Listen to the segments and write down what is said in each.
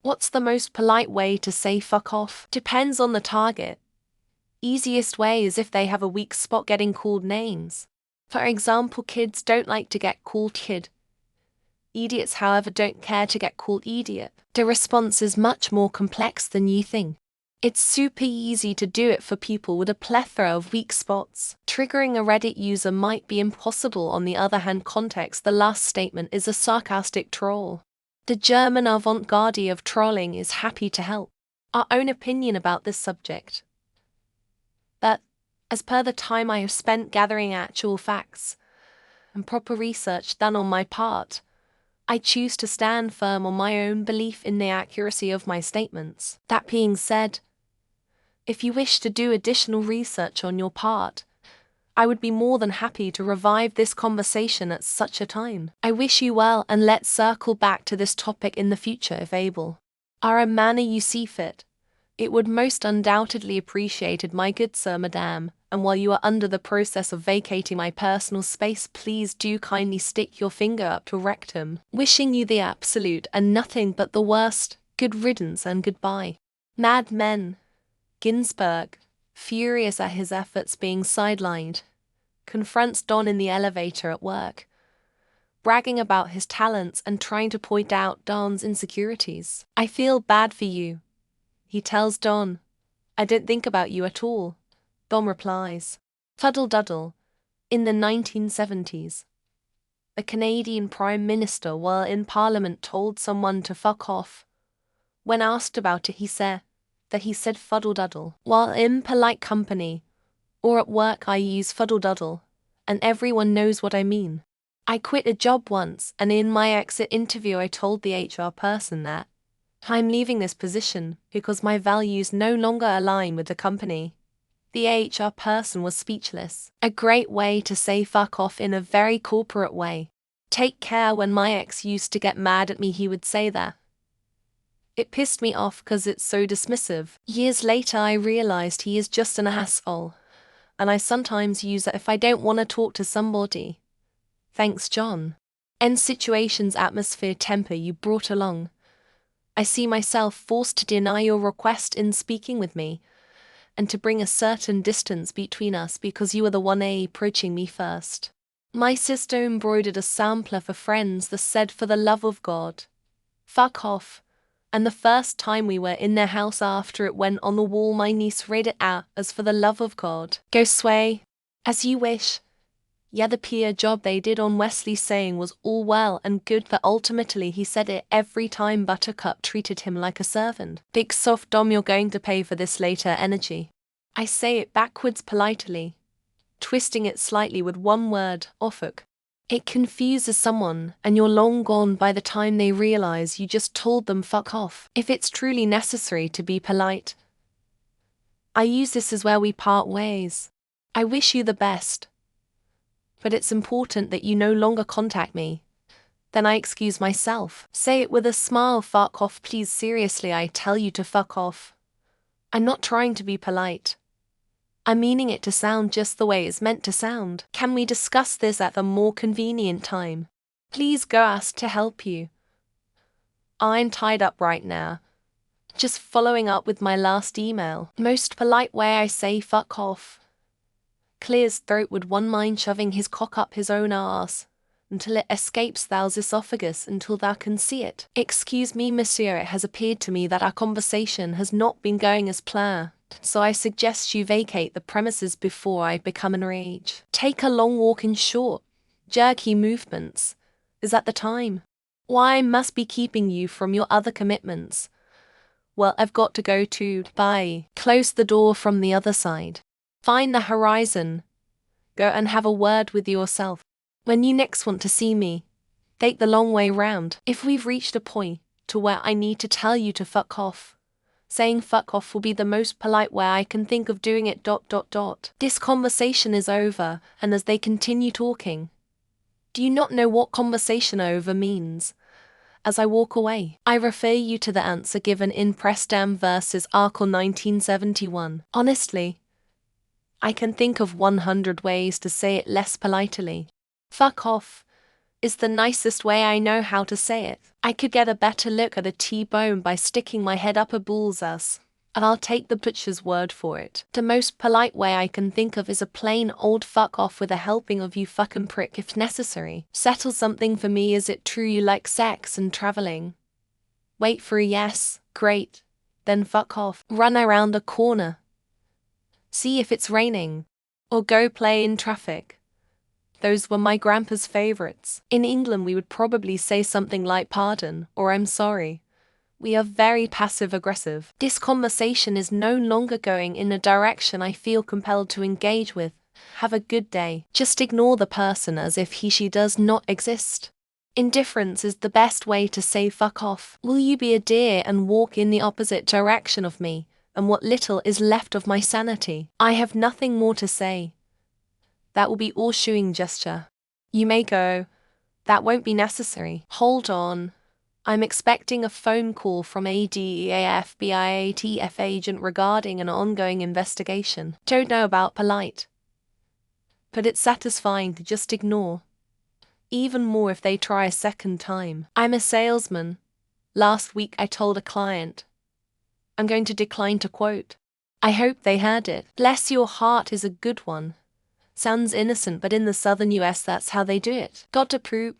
What's the most polite way to say fuck off? Depends on the target. Easiest way is if they have a weak spot getting called names. For example, kids don't like to get called kid. Idiots, however, don't care to get called idiot. The response is much more complex than you think. It's super easy to do it for people with a plethora of weak spots. Triggering a Reddit user might be impossible. On the other hand, context, the last statement is a sarcastic troll. The German avant-garde of trolling is happy to help. Our own opinion about this subject. But, as per the time I have spent gathering actual facts and proper research done on my part, I choose to stand firm on my own belief in the accuracy of my statements. That being said, if you wish to do additional research on your part, I would be more than happy to revive this conversation at such a time. I wish you well, and let's circle back to this topic in the future if able. Are a manner you see fit. It would most undoubtedly appreciated, my good sir, madam, and while you are under the process of vacating my personal space, please do kindly stick your finger up your rectum. Wishing you the absolute and nothing but the worst. Good riddance and goodbye. Mad Men. Ginsberg, furious at his efforts being sidelined, confronts Don in the elevator at work, bragging about his talents and trying to point out Don's insecurities. I feel bad for you, he tells Don. I didn't think about you at all, Don replies. Fuddle-duddle. In the 1970s, a Canadian Prime Minister, while in Parliament, told someone to fuck off. When asked about it, he said fuddle-duddle. While in polite company or at work, I use fuddle-duddle, and everyone knows what I mean. I quit a job once, and in my exit interview I told the HR person that I'm leaving this position because my values no longer align with the company. The HR person was speechless. A great way to say fuck off in a very corporate way. Take care. When my ex used to get mad at me, he would say that. It pissed me off because it's so dismissive. Years later I realized he is just an asshole, and I sometimes use it if I don't want to talk to somebody. Thanks, John. End situations, atmosphere, temper you brought along. I see myself forced to deny your request in speaking with me, and to bring a certain distance between us because you are the one approaching me first. My sister embroidered a sampler for friends that said, for the love of God, fuck off. And the first time we were in their house after it went on the wall, my niece read it out as, for the love of God, go sway, as you wish. Yeah, the PR job they did on Wesley saying was all well and good, but ultimately he said it every time Buttercup treated him like a servant. Big soft dom, you're going to pay for this later, energy. I say it backwards politely, twisting it slightly with one word, offuk. It confuses someone, and you're long gone by the time they realize you just told them fuck off. If it's truly necessary to be polite, I use this as where we part ways. I wish you the best, but it's important that you no longer contact me. Then I excuse myself. Say it with a smile, fuck off please, seriously, I tell you to fuck off. I'm not trying to be polite. I'm meaning it to sound just the way it's meant to sound. Can we discuss this at a more convenient time? Please go ask to help you. I'm tied up right now. Just following up with my last email. Most polite way I say fuck off. Clears throat with one mind shoving his cock up his own arse, until it escapes thou's esophagus until thou can see it. Excuse me, monsieur, it has appeared to me that our conversation has not been going as planned. So I suggest you vacate the premises before I become enraged. Take a long walk in short, jerky movements. Is that the time? Why must be keeping you from your other commitments? Well, I've got to go to. Bye. Close the door from the other side. Find the horizon. Go and have a word with yourself. When you next want to see me, take the long way round. If we've reached a point to where I need to tell you to fuck off, saying fuck off will be the most polite way I can think of doing it. This conversation is over, and as they continue talking, do you not know what conversation over means? As I walk away, I refer you to the answer given in Prestam versus Article 1971. Honestly, I can think of 100 ways to say it less politely. Fuck off is the nicest way I know how to say it. I could get a better look at a T-bone by sticking my head up a bull's ass, and I'll take the butcher's word for it. The most polite way I can think of is a plain old fuck off with a helping of you fucking prick if necessary. Settle something for me. Is it true you like sex and traveling? Wait for a yes, great. Then fuck off. Run around a corner. See if it's raining. Or go play in traffic. Those were my grandpa's favorites. In England we would probably say something like pardon or I'm sorry. We are very passive-aggressive. This conversation is no longer going in a direction I feel compelled to engage with. Have a good day. Just ignore the person as if he/she does not exist. Indifference is the best way to say fuck off. Will you be a dear and walk in the opposite direction of me, and what little is left of my sanity? I have nothing more to say. That will be all shooing gesture. You may go. That won't be necessary. Hold on. I'm expecting a phone call from a DEA FBI ATF agent regarding an ongoing investigation. Don't know about polite. But it's satisfying to just ignore. Even more if they try a second time. I'm a salesman. Last week I told a client. I'm going to decline to quote. I hope they heard it. Bless your heart is a good one. Sounds innocent, but in the southern US that's how they do it. Got to prove.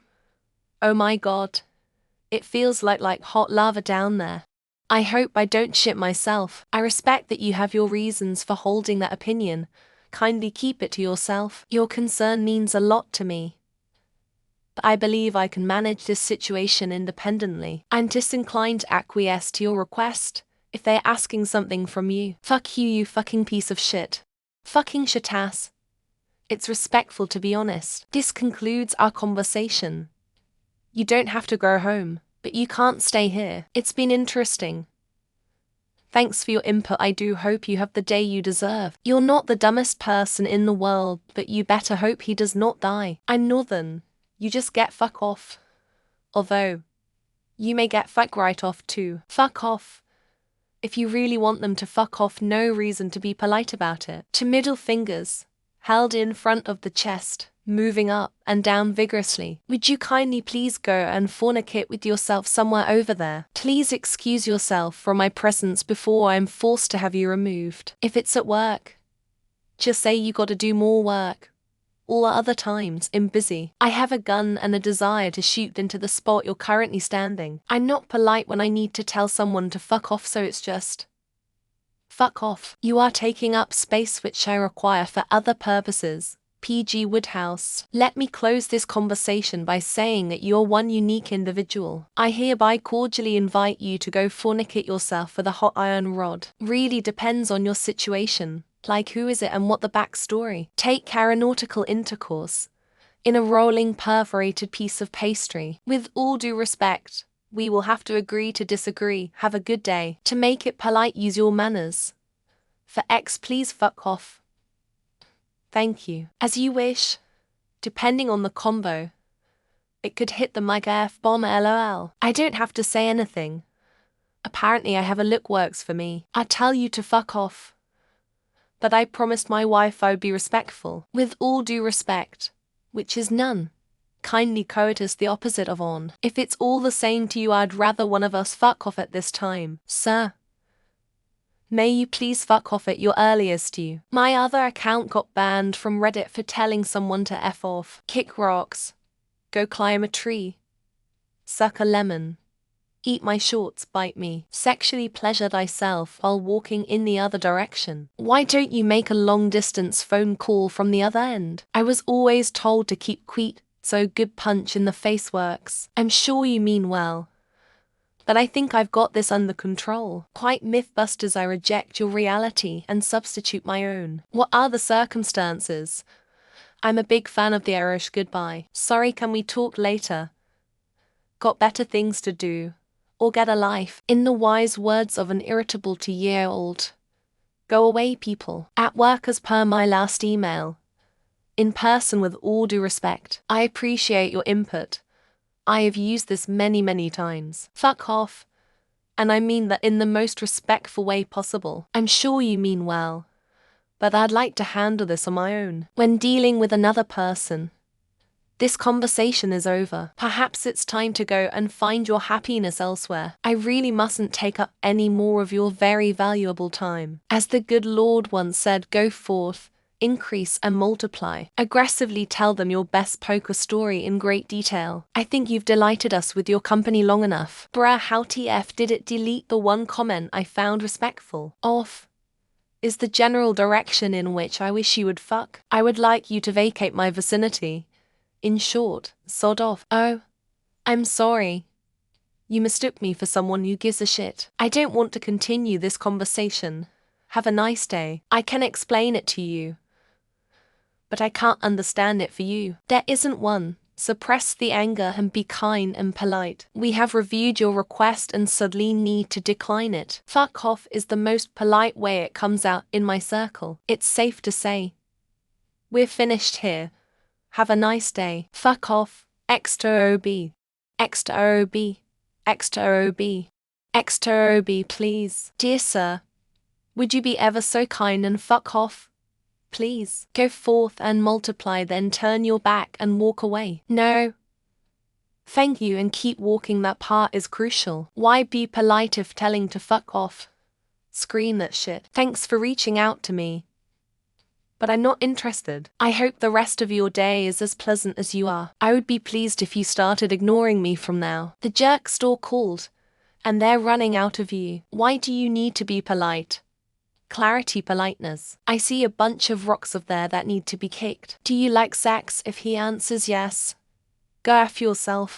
Oh my God. It feels like hot lava down there. I hope I don't shit myself. I respect that you have your reasons for holding that opinion. Kindly keep it to yourself. Your concern means a lot to me. But I believe I can manage this situation independently. I'm disinclined to acquiesce to your request if they're asking something from you. Fuck you, you fucking piece of shit. Fucking shitass. It's respectful to be honest. This concludes our conversation. You don't have to go home, but you can't stay here. It's been interesting. Thanks for your input. I do hope you have the day you deserve. You're not the dumbest person in the world, but you better hope he does not die. I'm northern. You just get fuck off. Although, you may get fuck right off too. Fuck off. If you really want them to fuck off, no reason to be polite about it. To middle fingers, held in front of the chest, moving up and down vigorously. Would you kindly please go and fornicate with yourself somewhere over there? Please excuse yourself from my presence before I'm forced to have you removed. If it's at work, just say you gotta do more work. All other times, I'm busy. I have a gun and a desire to shoot into the spot you're currently standing. I'm not polite when I need to tell someone to fuck off, so it's just fuck off. You are taking up space which I require for other purposes. PG Woodhouse. Let me close this conversation by saying that you're one unique individual. I hereby cordially invite you to go fornicate yourself with a hot iron rod. Really depends on your situation. Like who is it and what the backstory? Take aeronautical intercourse. In a rolling perforated piece of pastry. With all due respect, we will have to agree to disagree. Have a good day. To make it polite, use your manners. For X, please fuck off. Thank you. As you wish. Depending on the combo, it could hit the mic F-bomb LOL. I don't have to say anything. Apparently I have a look works for me. I tell you to fuck off. But I promised my wife I would be respectful. With all due respect, which is none. Kindly courteous the opposite of on. If it's all the same to you, I'd rather one of us fuck off at this time, sir. May you please fuck off at your earliest you. My other account got banned from Reddit for telling someone to F off, kick rocks, go climb a tree, suck a lemon, eat my shorts, bite me, sexually pleasure thyself while walking in the other direction. Why don't you make a long-distance phone call from the other end? I was always told to keep quiet, so good punch in the face works. I'm sure you mean well, but I think I've got this under control. Quite mythbusters, I reject your reality and substitute my own. What are the circumstances? I'm a big fan of the Irish goodbye. Sorry, can we talk later? Got better things to do. Or get a life. In the wise words of an irritable 2-year-old. Go away, people. At work as per my last email. In person with all due respect. I appreciate your input. I have used this many times. Fuck off. And I mean that in the most respectful way possible. I'm sure you mean well. But I'd like to handle this on my own. When dealing with another person, This conversation is over. Perhaps it's time to go and find your happiness elsewhere. I really mustn't take up any more of your very valuable time. As the good Lord once said, go forth, increase and multiply. Aggressively tell them your best poker story in great detail. I think you've delighted us with your company long enough. Bruh, how TF did it delete the one comment I found respectful? Off is the general direction in which I wish you would fuck. I would like you to vacate my vicinity. In short, sod off. Oh, I'm sorry. You mistook me for someone who gives a shit. I don't want to continue this conversation. Have a nice day. I can explain it to you, but I can't understand it for you. There isn't one. Suppress the anger and be kind and polite. We have reviewed your request and suddenly need to decline it. Fuck off is the most polite way it comes out in my circle. It's safe to say. We're finished here. Have a nice day. Fuck off. Extra OB. Extra OB. Extra OB. Extra OB, please. Dear sir, would you be ever so kind and fuck off? Please. Go forth and multiply, then turn your back and walk away. No. Thank you, and keep walking. That part is crucial. Why be polite if telling to fuck off? Screen that shit. Thanks for reaching out to me, but I'm not interested. I hope the rest of your day is as pleasant as you are. I would be pleased if you started ignoring me from now. The jerk store called, and they're running out of you. Why do you need to be polite? Clarity, politeness. I see a bunch of rocks of there that need to be kicked. Do you like sex? If he answers yes, go F yourself.